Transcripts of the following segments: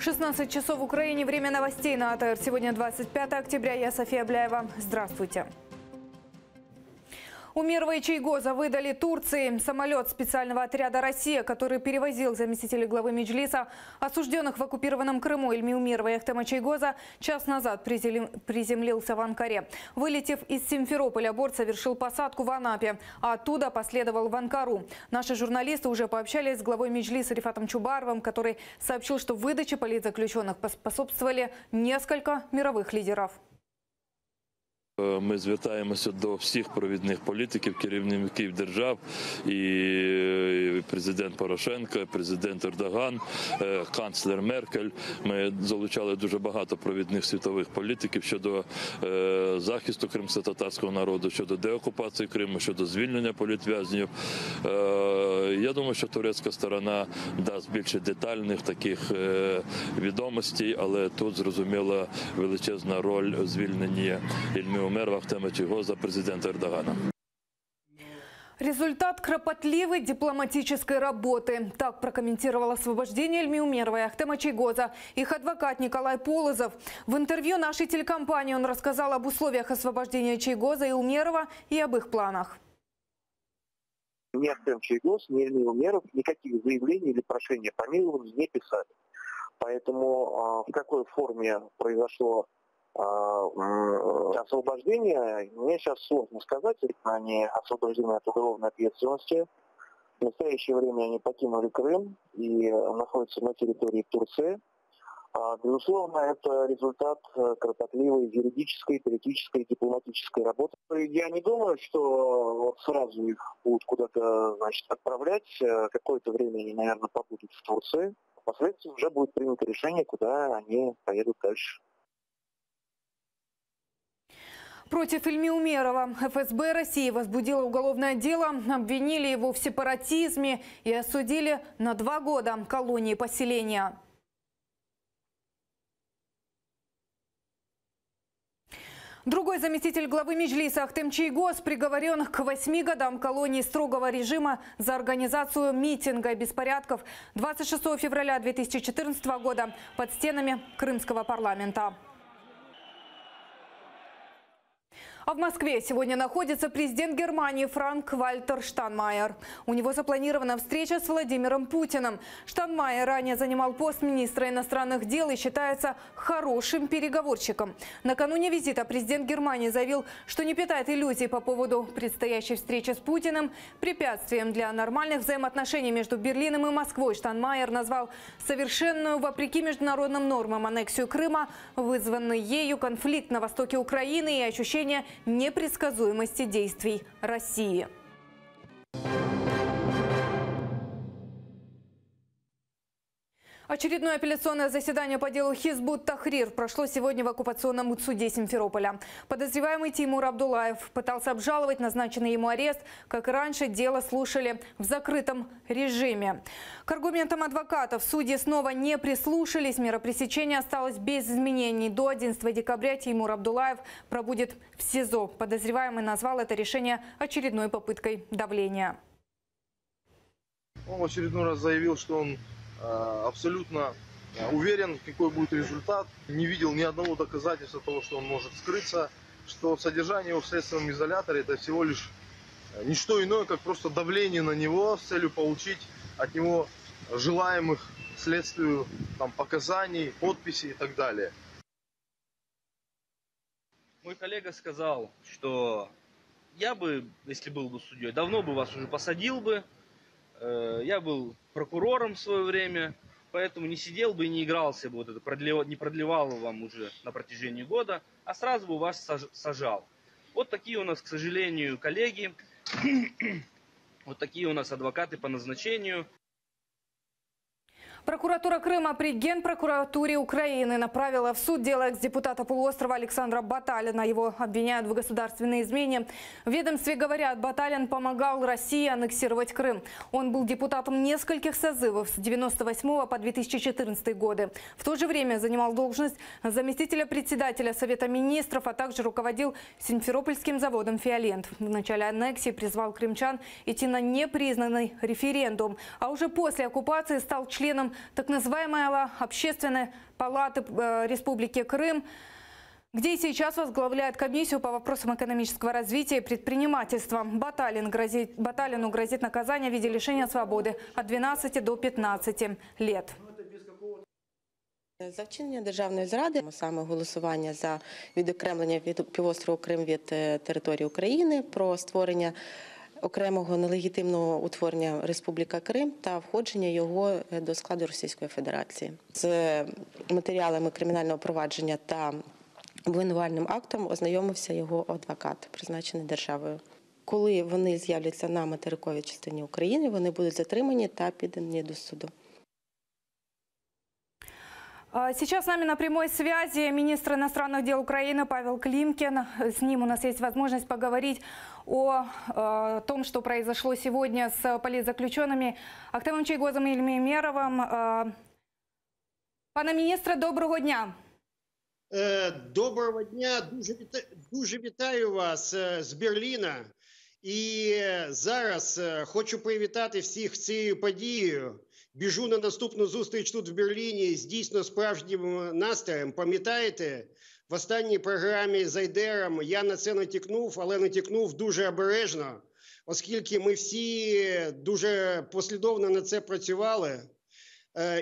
16 часов в Украине. Время новостей на АТР. Сегодня 25 октября. Я София Бляева. Здравствуйте. Умерова и Чайгоза выдали Турции. Самолет специального отряда «Россия», который перевозил заместителей главы Меджлиса, осужденных в оккупированном Крыму Ильми Умерова и Ахтема Чайгоза, час назад приземлился в Анкаре. Вылетев из Симферополя, борт совершил посадку в Анапе, а оттуда последовал в Анкару. Наши журналисты уже пообщались с главой Меджлиса Рифатом Чубаровым, который сообщил, что выдаче политзаключенных поспособствовали несколько мировых лидеров. Ми звертаємося до всіх провідних політиків, керівників держав, і президент Порошенко, і президент Ердоган, канцлер Меркель. Ми залучали дуже багато провідних світових політиків щодо захисту кримськотатарського народу, щодо деокупації Криму, щодо звільнення політв'язнів. Я думаю, що турецька сторона дасть більше детальних таких відомостей, але тут зрозуміла величезна роль у звільненні Ільми Умерова, Ахтема Чайгоза, президента Эрдогана. Результат кропотливой дипломатической работы. Так прокомментировал освобождение Ильми Умерова и Ахтема Чайгоза их адвокат Николай Полозов. В интервью нашей телекомпании он рассказал об условиях освобождения Чайгоза и Умерова и об их планах. Ни Ахтем Чайгоз, ни Ильми Умеров никаких заявлений или прошения о помиловании не писали. Поэтому в какой форме произошло освобождение, мне сейчас сложно сказать. Они освобождены от уголовной ответственности. В настоящее время они покинули Крым и находятся на территории Турции. Безусловно, это результат кропотливой юридической, политической, дипломатической работы. Я не думаю, что вот сразу их будут куда-то, отправлять. Какое-то время они, наверное, побудут в Турции. Впоследствии уже будет принято решение, куда они поедут дальше. Против Ильми Умерова ФСБ России возбудило уголовное дело, обвинили его в сепаратизме и осудили на 2 года колонии поселения. Другой заместитель главы Меджлиса Ахтем Чайгоз приговорен к 8 годам колонии строгого режима за организацию митинга и беспорядков 26 февраля 2014 года под стенами крымского парламента. А в Москве сегодня находится президент Германии Франк-Вальтер Штайнмайер. У него запланирована встреча с Владимиром Путиным. Штайнмайер ранее занимал пост министра иностранных дел и считается хорошим переговорщиком. Накануне визита президент Германии заявил, что не питает иллюзий по поводу предстоящей встречи с Путиным. Препятствием для нормальных взаимоотношений между Берлином и Москвой Штайнмайер назвал совершенную, вопреки международным нормам, аннексию Крыма, вызванный ею конфликт на востоке Украины и ощущение непредсказуемости действий России. Очередное апелляционное заседание по делу Хизбут Тахрир прошло сегодня в оккупационном суде Симферополя. Подозреваемый Тимур Абдуллаев пытался обжаловать назначенный ему арест. Как и раньше, дело слушали в закрытом режиме. К аргументам адвокатов судьи снова не прислушались. Мера пресечения осталась без изменений. До 11 декабря Тимур Абдуллаев пробудет в СИЗО. Подозреваемый назвал это решение очередной попыткой давления. Он в очередной раз заявил, что он абсолютно уверен, какой будет результат. Не видел ни одного доказательства того, что он может скрыться, что содержание его в следственном изоляторе — это всего лишь не что иное, как просто давление на него с целью получить от него желаемых следствию показаний, подписей и так далее. Мой коллега сказал, что я бы, если был бы судьей, давно бы вас уже посадил бы. Я был прокурором в свое время, поэтому не сидел бы и не игрался бы, не продлевал вам уже на протяжении года, а сразу бы вас сажал. Вот такие у нас, к сожалению, коллеги, вот такие у нас адвокаты по назначению. Прокуратура Крыма при Генпрокуратуре Украины направила в суд дело экс-депутата полуострова Александра Баталина. Его обвиняют в государственной измене. В ведомстве говорят, Баталин помогал России аннексировать Крым. Он был депутатом нескольких созывов с 1998 по 2014 годы. В то же время занимал должность заместителя председателя Совета министров, а также руководил Симферопольским заводом «Фиолент». В начале аннексии призвал крымчан идти на непризнанный референдум. А уже после оккупации стал членом так называемого Общественной палаты Республики Крым, где и сейчас возглавляет комиссию по вопросам экономического развития и предпринимательства. Баталину грозит наказание в виде лишения свободы от 12 до 15 лет. За вчинення державної зради, саме голосування за відокремлення від півострову Крим від території України, про створення окремого нелегітимного утворення Республіка Крим та входження його до складу Російської Федерації. З матеріалами кримінального провадження та обвинувальним актом ознайомився його адвокат, призначений державою. Коли вони з'являться на материковій частині України, вони будуть затримані та піддані до суду. Сейчас с нами на прямой связи министр иностранных дел Украины Павел Климкин. С ним у нас есть возможность поговорить о том, что произошло сегодня с политзаключенными Ахтемом Чийгозом и Ильмой Умеровым. Пане міністре, доброго дня. Доброго дня, дуже вітаю вас з Берліна. І зараз хочу привітати всіх з цією подією. Біжу на наступну зустріч тут в Берліні з дійсно справжнім настроєм. Пам'ятаєте, в останній програмі з Айдером я на це натякнув, але натякнув дуже обережно, оскільки ми всі дуже послідовно на це працювали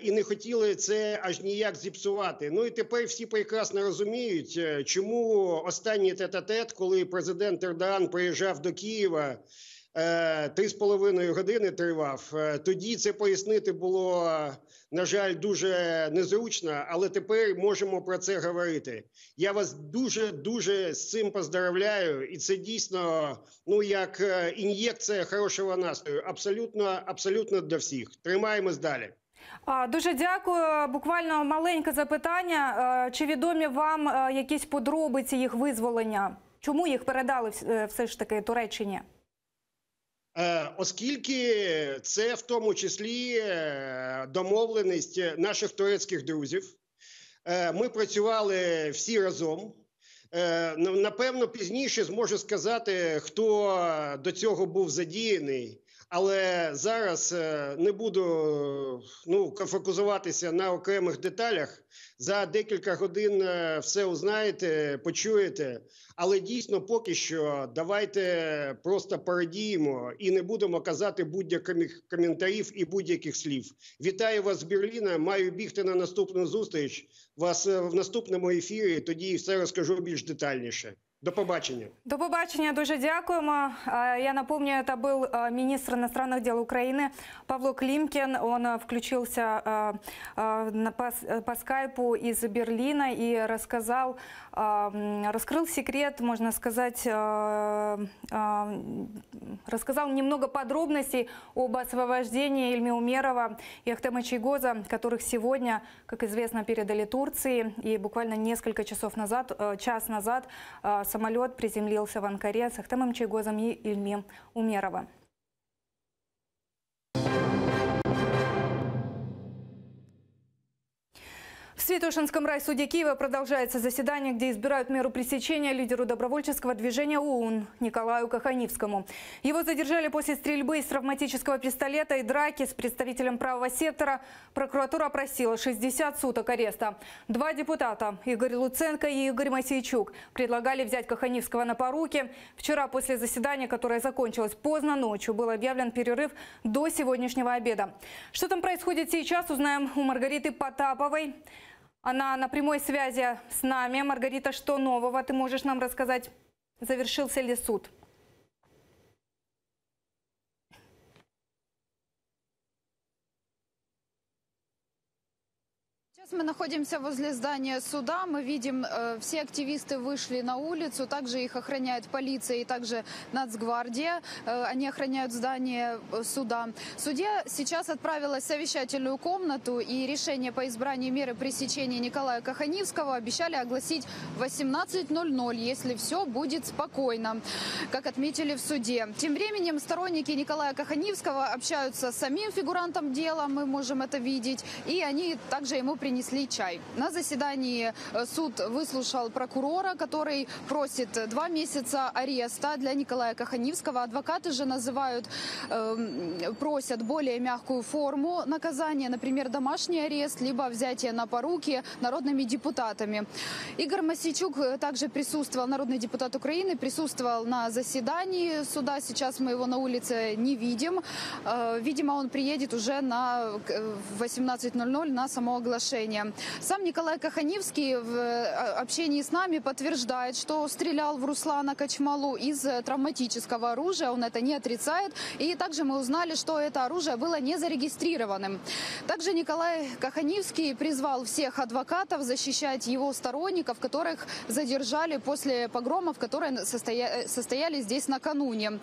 і не хотіли це аж ніяк зіпсувати. Ну і тепер всі прекрасно розуміють, чому останній тет-а-тет, коли президент Ердоган приїжджав до Києва, 3,5 години тривав. Тоді це пояснити було, на жаль, дуже незручно, але тепер можемо про це говорити. Я вас дуже з цим поздравляю, і це дійсно, ну, як ін'єкція хорошого настрою, абсолютно для всіх. Тримаємось далі. Дуже дякую. Буквально маленьке запитання. Чи відомі вам якісь подробиці їх визволення? Чому їх передали все ж таки Туреччині? Оскільки це в тому числі домовленість наших турецьких друзів. Ми працювали всі разом. Напевно, пізніше зможу сказати, хто до цього був задіяний. Але зараз не буду фокусуватися на окремих деталях. За декілька годин все узнаєте, почуєте. Але дійсно поки що давайте просто порадіємо і не будемо казати будь-яких коментарів і будь-яких слів. Вітаю вас з Берліна, маю бігти на наступну зустріч. Вас в наступному ефірі, тоді все розкажу більш детальніше. До побачення. До побачення, дуже дякуємо. Я напомню, это был министр иностранных дел Украины Павло Климкин. Он включился по скайпу из Берлина и раскрыл секрет, можно сказать, рассказал немного подробностей об освобождении Ильмы Умерова и Ахтема Чийгоза, которых сегодня, как известно, передали Турции. И буквально несколько часов назад, час назад, самолет приземлился в Анкаре с Ахтемом Чийгозом и Ильмой Умеровым. В Святошинском райсуде Киева продолжается заседание, где избирают меру пресечения лидеру добровольческого движения ОУН Николаю Каханивскому. Его задержали после стрельбы из травматического пистолета и драки с представителем правого сектора. Прокуратура просила 60 суток ареста. Два депутата, Игорь Луценко и Игорь Мосейчук, предлагали взять Каханивского на поруки. Вчера после заседания, которое закончилось поздно ночью, был объявлен перерыв до сегодняшнего обеда. Что там происходит сейчас, узнаем у Маргариты Потаповой. Она на прямой связи с нами. Маргарита, что нового ты можешь нам рассказать? Завершился ли суд? Сейчас мы находимся возле здания суда. Мы видим, все активисты вышли на улицу. Также их охраняет полиция и также Нацгвардия. Они охраняют здание суда. Судья сейчас отправилась в совещательную комнату. И решение по избранию меры пресечения Николая Каханивского обещали огласить в 18:00, если все будет спокойно, как отметили в суде. Тем временем сторонники Николая Каханивского общаются с самим фигурантом дела. Мы можем это видеть. И они также ему принесли принесли чай. На заседании суд выслушал прокурора, который просит 2 месяца ареста для Николая Каханевского. Адвокаты же просят более мягкую форму наказания, например, домашний арест, либо взятие на поруки народными депутатами. Игорь Мосейчук также присутствовал, народный депутат Украины, присутствовал на заседании суда. Сейчас мы его на улице не видим. Видимо, он приедет уже в 18:00 на самооглашение. Сам Николай Каханевский в общении с нами подтверждает, что стрелял в Руслана Качмалу из травматического оружия. Он это не отрицает. И также мы узнали, что это оружие было не зарегистрированным. Также Николай Каханевский призвал всех адвокатов защищать его сторонников, которых задержали после погромов, которые состоялись здесь накануне.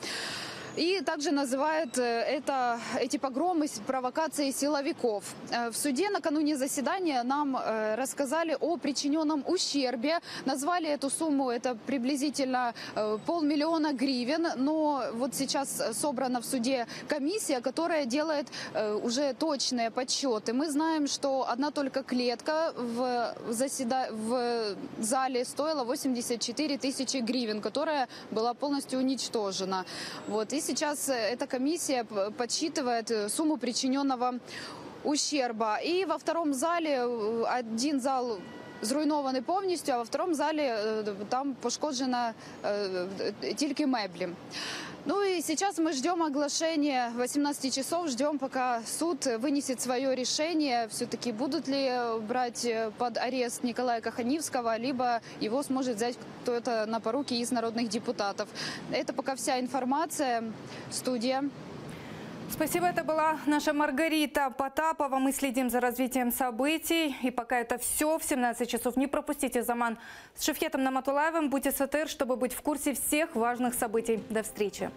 И также называет эти погромы провокацией силовиков. В суде накануне заседания нам рассказали о причиненном ущербе. Назвали эту сумму, это приблизительно 500 000 гривен. Но вот сейчас собрана в суде комиссия, которая делает уже точные подсчеты. Мы знаем, что одна только клетка в зале стоила 84 000 гривен, которая была полностью уничтожена. Вот. И сейчас эта комиссия подсчитывает сумму причиненного ущерба. И во втором зале, один зал зруйнований повністю, а во втором зале там пошкоджено тільки меблі. Ну и сейчас мы ждем оглашения 18 часов, ждем, пока суд вынесет свое решение, все-таки будут ли брать под арест Николая Каханевского, либо его сможет взять кто-то на поруки из народных депутатов. Это пока вся информация. Студия. Спасибо, это была наша Маргарита Потапова. Мы следим за развитием событий. И пока это все, в 17 часов не пропустите Заман с Шевкетом Наматулаевым. Будьте с ВТР, чтобы быть в курсе всех важных событий. До встречи.